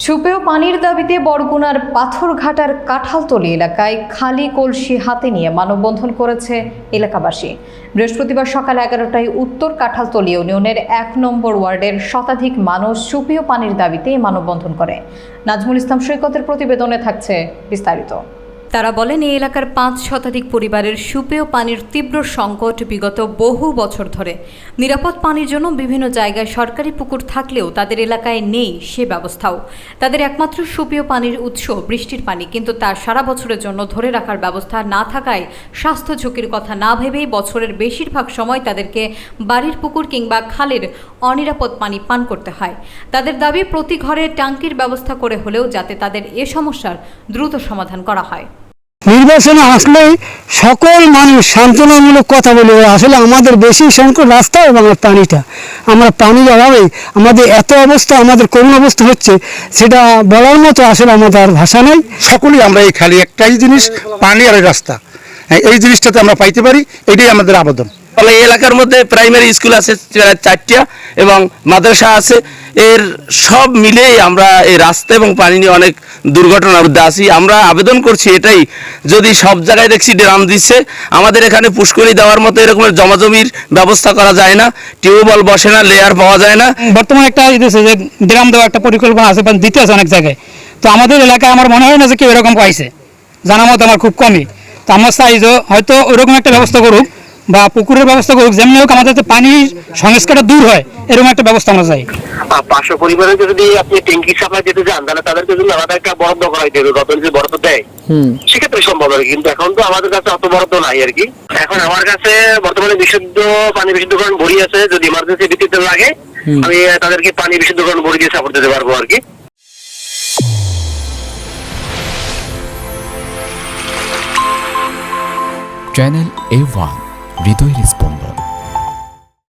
সুপেয় পানির দাবিতে বরগুনার পাথরঘাটার কাঁঠালতলী এলাকায় খালি কলসি হাতে নিয়ে মানববন্ধন করেছে এলাকাবাসী। বৃহস্পতিবার সকাল 11টায় উত্তর কাঁঠালতলী ইউনিয়নের 1 নম্বর ওয়ার্ডের শতাধিক মানুষ সুপেয় পানির দাবিতে মানববন্ধন করে। নাজমুল ইসলাম সৈকতের প্রতিবেদনে থাকছে বিস্তারিত। তারা বলেন, এই এলাকার 5 শতাধিক পরিবারের সুপেয় পানির তীব্র সংকট বিগত বহু বছর ধরে। নিরাপদ পানির জন্য বিভিন্ন জায়গায় সরকারি পুকুর থাকলেও তাদের এলাকায় নেই সে ব্যবস্থাও। তাদের একমাত্র সুপেয় পানির উৎস বৃষ্টির পানি, কিন্তু তা সারা বছরের জন্য ধরে রাখার ব্যবস্থা না থাকায় স্বাস্থ্য ঝুঁকির কথা না ভেবেই বছরের বেশিরভাগ সময় তাদেরকে বাড়ির পুকুর কিংবা খালের অনিরাপদ পানি পান করতে হয়। তাদের দাবি, প্রতি ঘরে ট্যাঙ্কির ব্যবস্থা করে হলেও যাতে তাদের এ সমস্যার দ্রুত সমাধান করা হয়। নির্বাচনে আসলে সকল মানুষ সান্ত্বনামূলক কথা বলে, আসলে আমাদের বেশি সংকট রাস্তা এবং পানিটা। আমরা পানির অভাবে আমাদের এত অবস্থা, আমাদের করুণ অবস্থা হচ্ছে, সেটা বলার মতো আসলে আমাদের আর ভাষা নেই। সকলেই আমরা এই খালি একটাই জিনিস, পানি আর রাস্তা, এই জিনিসটাতে আমরা পাইতে পারি, এটাই আমাদের আবেদন। এই এলাকার মধ্যে প্রাইমারি স্কুল আছে 4টা এবং মাদ্রাসা আছে। এর সব মিলেই আমরা এই রাস্তা এবং পানি নিয়ে অনেক দুর্ঘটনার মধ্যে আছি। আমরা আবেদন করছি এটাই, যদি সব জায়গায় দেখছি ড্রাম দিচ্ছে, আমাদের এখানে পুষ্করি দেওয়ার মতো এরকমের জমাজমির ব্যবস্থা করা যায় না, টিউবওয়েল বসে না, লেয়ার পাওয়া যায় না। বর্তমানে একটা যে ড্রাম দেওয়ার একটা পরিকল্পনা আছে, দিতে আছে অনেক জায়গায়। তো আমাদের এলাকায় আমার মনে হয় না যে কেউ এরকম পাইছে, জানা মতো আমার খুব কমই। তো আমার চাই যে হয়তো ওইরকম একটা ব্যবস্থা করুক বা পুকুরের ব্যবস্থা করুক, যেমনি হোক আমাদের পানির সংস্কারটা দূর হয়, এরকম একটা ব্যবস্থা আমরা চাই। পাঁচশো পরিবারের যদি আপনি ট্যাঙ্কি সাপ্লাই দিতে যান, তাহলে তাদেরকে যদি আলাদা একটা বরাদ্দ করা হয়, গভর্নমেন্ট যে বরাদ্দ দেয় সেক্ষেত্রে সম্ভব আর কি। কিন্তু এখন তো আমাদের কাছে অত বরাদ্দ নাই আর কি। এখন আমার কাছে বর্তমানে বিশুদ্ধ পানি বিশুদ্ধকরণ ভরি আছে, যদি ইমার্জেন্সি ভিত্তিতে লাগে আমি তাদেরকে পানি বিশুদ্ধকরণ ভরি দিয়ে সাপোর্ট দিতে পারবো আর কি। চ্যানেল A1 হৃদয়ের স্পন্দন।